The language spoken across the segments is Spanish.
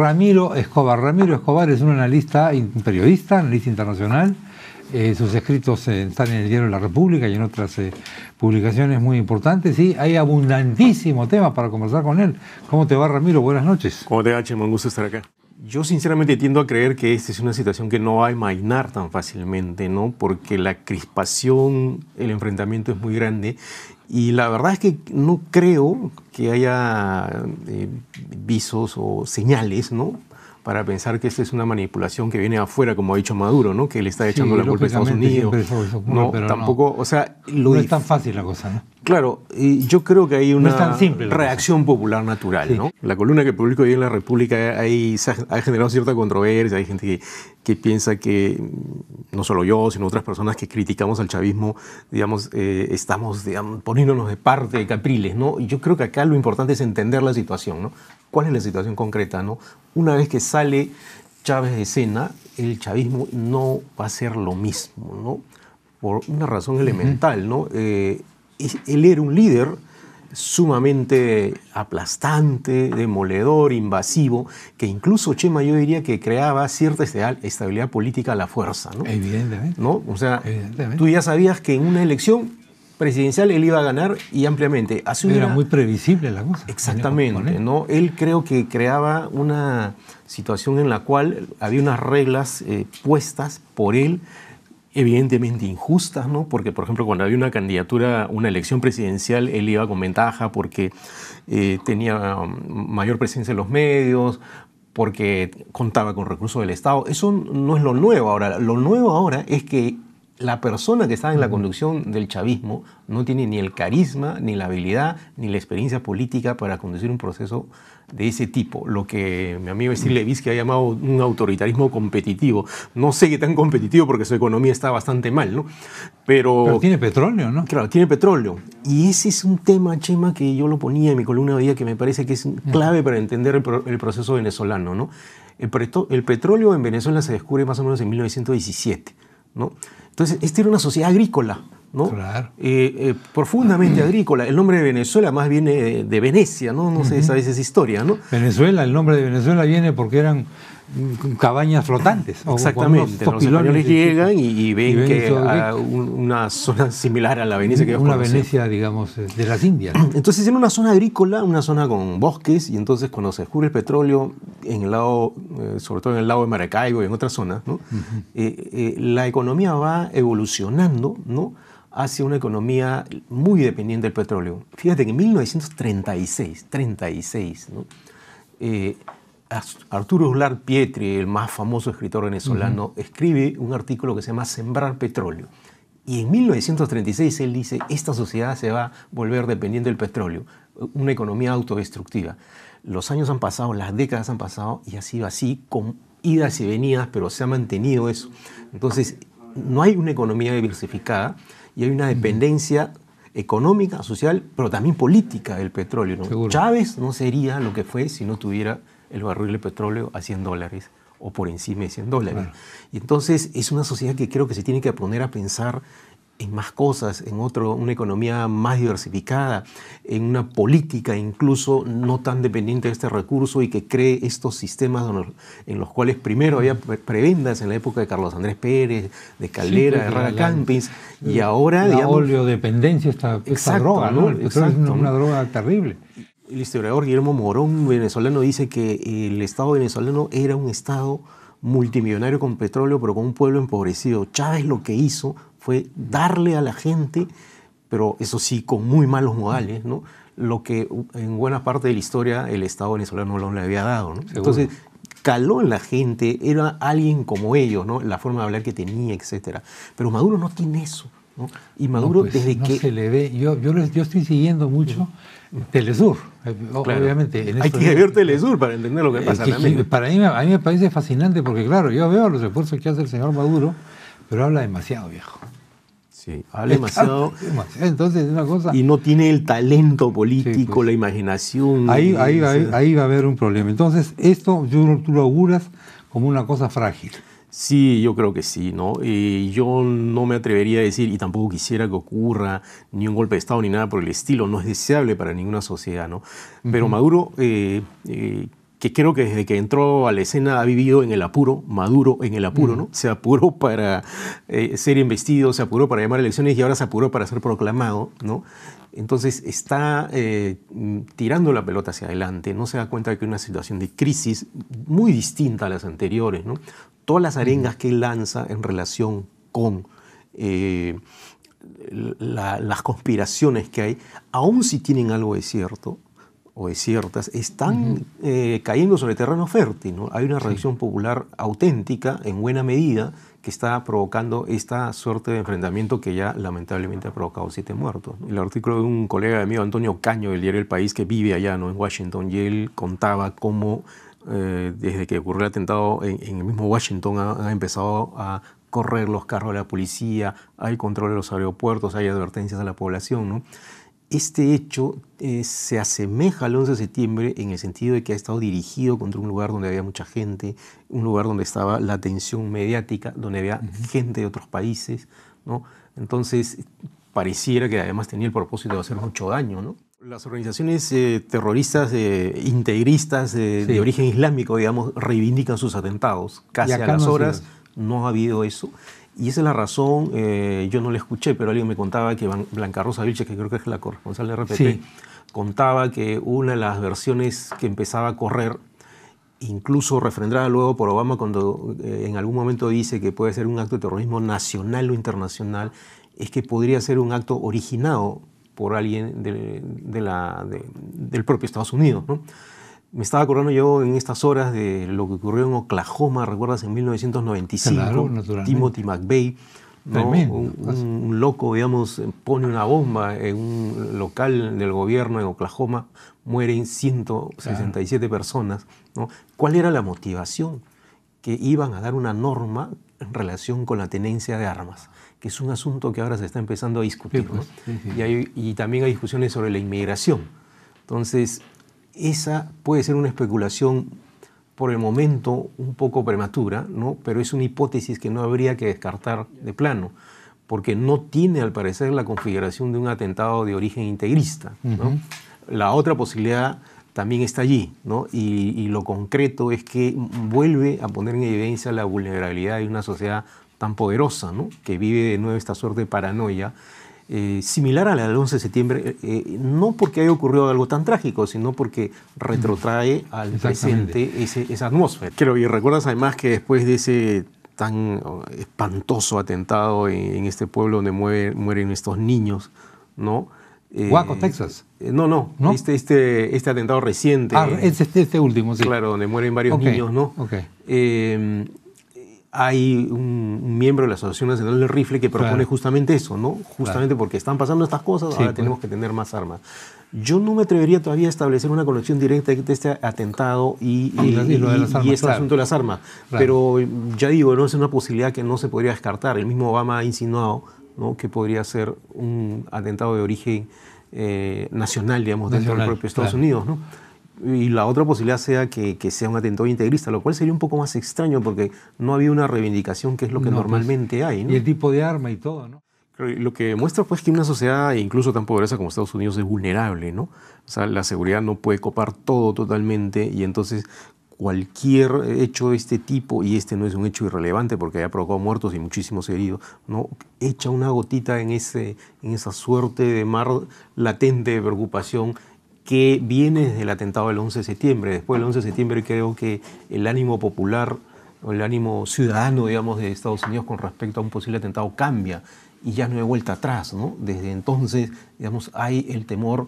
Ramiro Escobar. Ramiro Escobar es un analista, un periodista, analista internacional. Sus escritos están en el diario La República y en otras publicaciones muy importantes. Y hay abundantísimo tema para conversar con él. ¿Cómo te va, Ramiro? Buenas noches. ¿Cómo te va, Chema? Un gusto estar acá. Yo sinceramente tiendo a creer que esta es una situación que no va a amainar tan fácilmente, ¿no? Porque la crispación, el enfrentamiento es muy grande. Y la verdad es que no creo que haya visos o señales, ¿no?, para pensar que esta es una manipulación que viene afuera, como ha dicho Maduro, ¿no?, que le está echando la culpa a Estados Unidos. Eso ocurre, No, pero tampoco, no, o sea, no es tan fácil la cosa, ¿no? Claro, yo creo que hay una no es tan simple reacción popular natural, sí, ¿no? La columna que publico hoy en La República ha generado cierta controversia. Hay gente que piensa que, no solo yo, sino otras personas que criticamos al chavismo, digamos, estamos, digamos, poniéndonos de parte de Capriles, ¿no? Yo creo que acá lo importante es entender la situación, ¿no? ¿Cuál es la situación concreta, no? Una vez que sale Chávez de escena, el chavismo no va a ser lo mismo, ¿no? Por una razón elemental, ¿no? Él era un líder sumamente aplastante, demoledor, invasivo, que incluso, Chema, yo diría que creaba cierta estabilidad política a la fuerza, ¿no? Evidentemente. ¿No? O sea, tú ya sabías que en una elección presidencial él iba a ganar y ampliamente. Era muy previsible la cosa. Exactamente, ¿no? Él creo que creaba una situación en la cual había unas reglas puestas por él, evidentemente injustas, ¿no? Porque, por ejemplo, cuando había una candidatura, una elección presidencial, él iba con ventaja porque tenía mayor presencia en los medios, porque contaba con recursos del Estado. Eso no es lo nuevo ahora. Lo nuevo ahora es que la persona que está en la conducción del chavismo no tiene ni el carisma, ni la habilidad, ni la experiencia política para conducir un proceso de ese tipo. Lo que mi amigo Steve Levitsky ha llamado un autoritarismo competitivo. No sé qué tan competitivo porque su economía está bastante mal, ¿no? Pero tiene petróleo, ¿no? Claro, tiene petróleo. Y ese es un tema, Chema, que yo lo ponía en mi columna de día, que me parece que es clave para entender el proceso venezolano, ¿no? El petróleo en Venezuela se descubre más o menos en 1917, ¿no? Entonces, esta era una sociedad agrícola, ¿no? Claro. Profundamente agrícola. El nombre de Venezuela más viene de Venecia, ¿no? No sé, sabes esa historia, ¿no? Venezuela, el nombre de Venezuela viene porque eran cabañas flotantes. Exactamente. Los españoles llegan y ven que una zona similar a la Venecia que ellos una conocen. Venecia, digamos, de las Indias, ¿no? Entonces era una zona agrícola, una zona con bosques, y entonces cuando se descubre el petróleo en el lado, sobre todo en el lado de Maracaibo y en otras zonas, ¿no? La economía va evolucionando, ¿no?, hacia una economía muy dependiente del petróleo. Fíjate que en 1936, ¿no?, Arturo Uslar Pietri, el más famoso escritor venezolano, escribe un artículo que se llama Sembrar Petróleo. Y en 1936 él dice, esta sociedad se va a volver dependiente del petróleo, una economía autodestructiva. Los años han pasado, las décadas han pasado y ha sido así, con idas y venidas, pero se ha mantenido eso. Entonces, no hay una economía diversificada y hay una dependencia económica, social, pero también política del petróleo, ¿no? Chávez no sería lo que fue si no tuviera el barril de petróleo a $100 o por encima de $100. Claro. Y entonces es una sociedad que creo que se tiene que poner a pensar en más cosas, en una economía más diversificada, en una política incluso no tan dependiente de este recurso y que cree estos sistemas en los cuales primero había prebendas en la época de Carlos Andrés Pérez, de Caldera, de Herrera Campins, y ahora, digamos, oleodependencia, esta droga, ¿no? El petróleo es una droga terrible. El historiador Guillermo Morón, venezolano, dice que el Estado venezolano era un Estado multimillonario con petróleo, pero con un pueblo empobrecido. Chávez lo que hizo fue darle a la gente, pero eso sí, con muy malos modales, ¿no?, lo que en buena parte de la historia el Estado venezolano no le había dado, ¿no? Entonces, caló en la gente, era alguien como ellos, ¿no?, la forma de hablar que tenía, etc. Pero Maduro no tiene eso, ¿no? Y Maduro, desde que se le ve, yo estoy siguiendo mucho Telesur, claro, obviamente. Hay que ver Telesur para entender lo que pasa también. A mí me parece fascinante porque, claro, yo veo los esfuerzos que hace el señor Maduro, pero habla demasiado, viejo. Sí, habla demasiado. Entonces, es una cosa. Y no tiene el talento político, sí, pues, la imaginación. Ahí va a haber un problema. Entonces, esto tú lo auguras como una cosa frágil. Sí, yo creo que sí, ¿no? Yo no me atrevería a decir, y tampoco quisiera que ocurra ni un golpe de Estado ni nada por el estilo, no es deseable para ninguna sociedad, ¿no? Pero Maduro que creo que desde que entró a la escena ha vivido en el apuro, Maduro en el apuro, ¿no? Se apuró para ser investido, se apuró para llamar a elecciones y ahora se apuró para ser proclamado, ¿no? Entonces está tirando la pelota hacia adelante, no se da cuenta de que hay una situación de crisis muy distinta a las anteriores, ¿no? Todas las arengas que él lanza en relación con las conspiraciones que hay, aun si tienen algo de cierto o de ciertas, están cayendo sobre terreno fértil, ¿no? Hay una reacción popular auténtica, en buena medida, que está provocando esta suerte de enfrentamiento que ya lamentablemente ha provocado 7 muertos, ¿no? El artículo de un colega mío, Antonio Caño, del diario El País, que vive allá, ¿no?, en Washington, y él contaba cómo desde que ocurrió el atentado en el mismo Washington ha empezado a correr los carros de la policía, hay control de los aeropuertos, hay advertencias a la población, ¿no? Este hecho se asemeja al 11 de septiembre en el sentido de que ha estado dirigido contra un lugar donde había mucha gente, un lugar donde estaba la atención mediática, donde había gente de otros países, ¿no? Entonces, pareciera que además tenía el propósito de hacer mucho daño, ¿no? Las organizaciones terroristas integristas de origen islámico, digamos, reivindican sus atentados. Casi a las horas no ha habido eso. Y esa es la razón, yo no la escuché, pero alguien me contaba que Blanca Rosa Vilches, que creo que es la corresponsal de RPP, contaba que una de las versiones que empezaba a correr, incluso refrendada luego por Obama cuando en algún momento dice que puede ser un acto de terrorismo nacional o internacional, es que podría ser un acto originado por alguien del propio Estados Unidos, ¿no? Me estaba acordando yo en estas horas de lo que ocurrió en Oklahoma, ¿recuerdas? En 1995, claro, Timothy McVeigh, ¿no? Un loco, digamos, pone una bomba en un local del gobierno en Oklahoma, mueren 167 personas, ¿no? ¿Cuál era la motivación? Que iban a dar una norma en relación con la tenencia de armas, que es un asunto que ahora se está empezando a discutir, ¿no? Y también hay discusiones sobre la inmigración. Entonces, esa puede ser una especulación por el momento un poco prematura, ¿no? Pero es una hipótesis que no habría que descartar de plano, porque no tiene al parecer la configuración de un atentado de origen integrista, ¿no? La otra posibilidad también está allí, ¿no? Y lo concreto es que vuelve a poner en evidencia la vulnerabilidad de una sociedad tan poderosa, ¿no?, que vive de nuevo esta suerte de paranoia, similar a la del 11 de septiembre, no porque haya ocurrido algo tan trágico, sino porque retrotrae al presente esa atmósfera. Creo, y recuerdas además que después de ese tan espantoso atentado en este pueblo donde mueren estos niños, ¿no? Waco, Texas. No. Este atentado reciente. Este último, sí. Claro, donde mueren varios niños, ¿no? Hay un miembro de la Asociación Nacional del Rifle que propone justamente eso, ¿no? Justamente porque están pasando estas cosas, ahora tenemos que tener más armas. Yo no me atrevería todavía a establecer una conexión directa entre este atentado y este asunto de las armas. Pero ya digo, no es una posibilidad que no se podría descartar. El mismo Obama ha insinuado, ¿no?, que podría ser un atentado de origen nacional, digamos, dentro del propio Estados Unidos, ¿no? Y la otra posibilidad sea que sea un atentado integrista, lo cual sería un poco más extraño porque no había una reivindicación que es lo que normalmente hay, ¿no? Y el tipo de arma y todo, ¿no? Lo que demuestra, pues, que una sociedad, incluso tan poderosa como Estados Unidos, es vulnerable, ¿no? O sea, la seguridad no puede copar todo totalmente y entonces cualquier hecho de este tipo, y este no es un hecho irrelevante porque haya provocado muertos y muchísimos heridos, ¿no?, echa una gotita en esa suerte de mar latente de preocupación que viene desde el atentado del 11 de septiembre. Después del 11 de septiembre creo que el ánimo popular o el ánimo ciudadano, digamos, de Estados Unidos con respecto a un posible atentado cambia y ya no hay vuelta atrás, ¿no? Desde entonces, digamos, hay el temor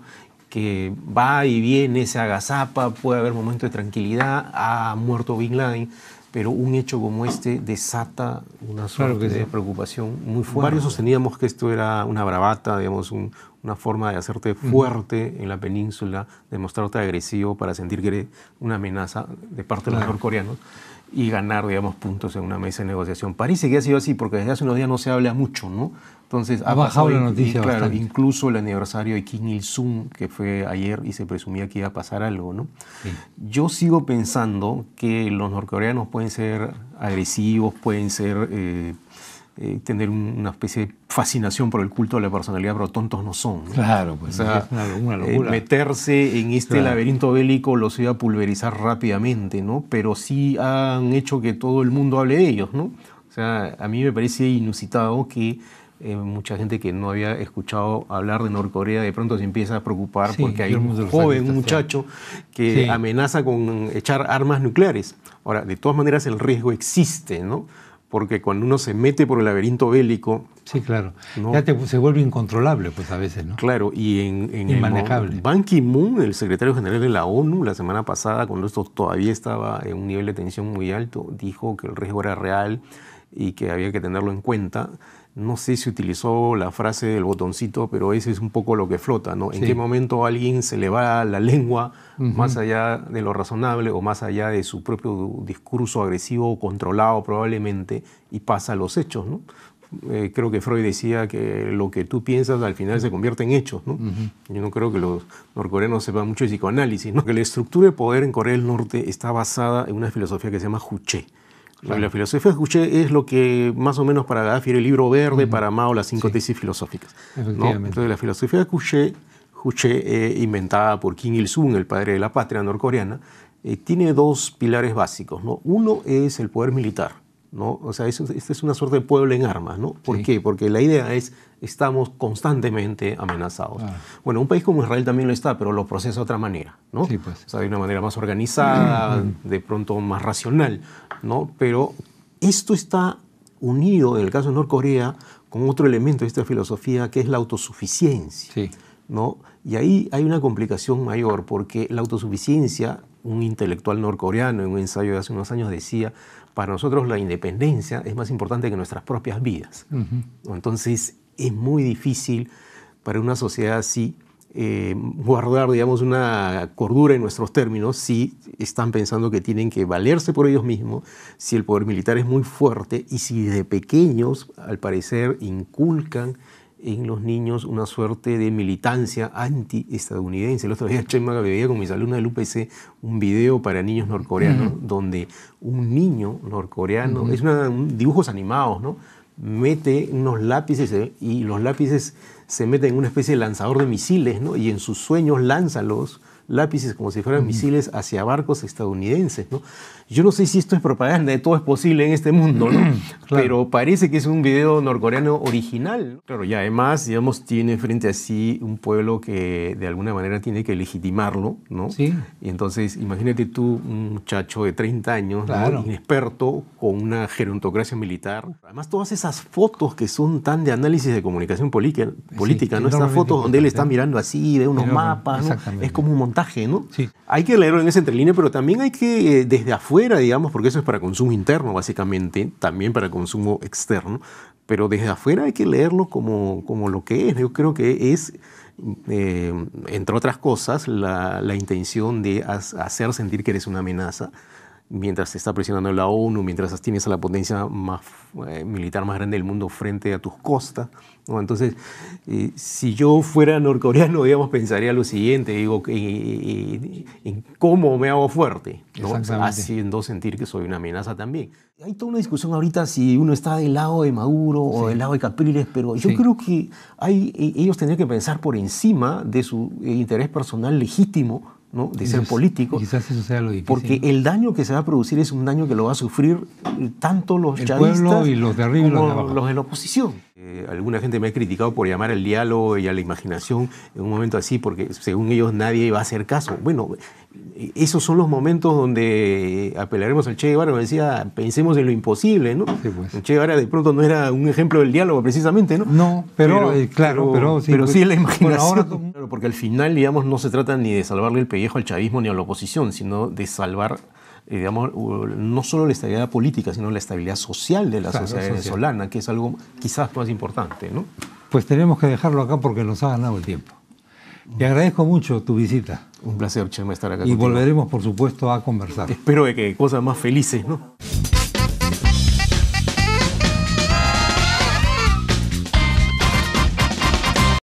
que va y viene, se agazapa, puede haber momentos de tranquilidad, ha muerto Bin Laden, pero un hecho como este desata una suerte de preocupación muy fuerte. Varios sosteníamos que esto era una bravata, digamos, una forma de hacerte fuerte en la península, de mostrarte agresivo para sentir que eres una amenaza de parte de los norcoreanos y ganar, digamos, puntos en una mesa de negociación. Parece que ha sido así porque desde hace unos días no se habla mucho, ¿no? Entonces ha bajado la noticia. Claro, incluso el aniversario de Kim Il-sung, que fue ayer y se presumía que iba a pasar algo, ¿no? Sí. Yo sigo pensando que los norcoreanos pueden ser agresivos, pueden ser tener una especie de fascinación por el culto de la personalidad, pero tontos no son, ¿no? Claro, pues o sea, es una locura. Meterse en este Claro. laberinto bélico los iba a pulverizar rápidamente, ¿no? Pero sí han hecho que todo el mundo hable de ellos, ¿no? O sea, a mí me parece inusitado que mucha gente que no había escuchado hablar de Norcorea de pronto se empieza a preocupar porque hay un joven, un muchacho que amenaza con echar armas nucleares. Ahora, de todas maneras el riesgo existe, ¿no? Porque cuando uno se mete por el laberinto bélico... Sí, claro. ¿no? Ya se vuelve incontrolable, pues a veces, ¿no? Claro, y inmanejable. Ban Ki-moon, el secretario general de la ONU, la semana pasada, cuando esto todavía estaba en un nivel de tensión muy alto, dijo que el riesgo era real y que había que tenerlo en cuenta. No sé si utilizó la frase del botoncito, pero ese es un poco lo que flota, ¿no? ¿En qué momento a alguien se le va la lengua más allá de lo razonable o más allá de su propio discurso agresivo o controlado probablemente y pasa a los hechos, ¿no? Creo que Freud decía que lo que tú piensas al final se convierte en hechos, ¿no? Yo no creo que los norcoreanos sepan mucho de psicoanálisis, ¿no? Que la estructura de poder en Corea del Norte está basada en una filosofía que se llama Juche. Claro. La filosofía de Juche es lo que más o menos para Gaddafi era el libro verde, para Mao las 5 tesis filosóficas, ¿no? Entonces la filosofía de Juche inventada por Kim Il-sung, el padre de la patria norcoreana, tiene 2 pilares básicos, ¿no? Uno es el poder militar, ¿no? O sea, esta es una suerte de pueblo en armas, ¿no? ¿Por qué? Porque la idea es, estamos constantemente amenazados. Bueno, un país como Israel también lo está, pero lo procesa de otra manera, ¿no? Sí, pues. O sea, de una manera más organizada, de pronto más racional, ¿no? Pero esto está unido, en el caso de Norcorea, con otro elemento de esta filosofía, que es la autosuficiencia, ¿no? Y ahí hay una complicación mayor, porque la autosuficiencia, un intelectual norcoreano en un ensayo de hace unos años decía, para nosotros la independencia es más importante que nuestras propias vidas. Entonces es muy difícil para una sociedad así guardar, digamos, una cordura en nuestros términos si están pensando que tienen que valerse por ellos mismos, si el poder militar es muy fuerte y si desde pequeños, al parecer, inculcan en los niños una suerte de militancia anti-estadounidense. El otro día veía con mis alumnos del UPC un video para niños norcoreanos donde un niño norcoreano, es dibujos animados, ¿no? Mete unos lápices y los lápices se meten en una especie de lanzador de misiles, ¿no? Y en sus sueños lanza los lápices como si fueran misiles hacia barcos estadounidenses, ¿no? Yo no sé si esto es propaganda, de todo es posible en este mundo, ¿no? Claro. Pero parece que es un video norcoreano original, ¿no? Claro, y además, digamos, tiene frente a sí un pueblo que de alguna manera tiene que legitimarlo, ¿no? Sí. Y entonces, imagínate tú, un muchacho de 30 años, claro, ¿no? Inexperto, con una gerontocracia militar. Además, todas esas fotos que son tan de análisis de comunicación política, ¿no? Estas fotos donde él está mirando así, ve unos mapas, ¿no? Es como un montaje, ¿no? Sí. Hay que leerlo en esa entrelínea, pero también hay que, desde afuera, digamos, porque eso es para consumo interno, básicamente, también para consumo externo, pero desde afuera hay que leerlo como lo que es. Yo creo que es, entre otras cosas, la intención de hacer sentir que eres una amenaza, mientras se está presionando la ONU, mientras tienes a la potencia militar más grande del mundo frente a tus costas, ¿no? Entonces, si yo fuera norcoreano, digamos, pensaría lo siguiente, digo, en cómo me hago fuerte, ¿no? Haciendo sentir que soy una amenaza también. Hay toda una discusión ahorita si uno está del lado de Maduro o del lado de Capriles, pero yo creo que ellos tendrían que pensar por encima de su interés personal legítimo, ¿no? De ser político. Quizás eso sea lo difícil. Porque el daño que se va a producir es un daño que lo va a sufrir tanto los chavistas pueblo y los de arriba como y los de abajo. Los de la oposición. Alguna gente me ha criticado por llamar al diálogo y a la imaginación en un momento así, porque según ellos nadie va a hacer caso. Bueno, esos son los momentos donde apelaremos al Che Guevara, me decía, pensemos en lo imposible, ¿no? Sí, pues. El Che Guevara de pronto no era un ejemplo del diálogo precisamente, ¿no? No, pero sí es la imaginación. Bueno, claro, porque al final, digamos, no se trata ni de salvarle el pellejo al chavismo ni a la oposición, sino de salvar, digamos, no solo la estabilidad política, sino la estabilidad social de la sociedad venezolana, que es algo quizás más importante, ¿no? Pues tenemos que dejarlo acá porque nos ha ganado el tiempo. Te agradezco mucho tu visita. Un placer, Chema, estar acá y contigo. Volveremos, por supuesto, a conversar. Espero de que cosas más felices, ¿no?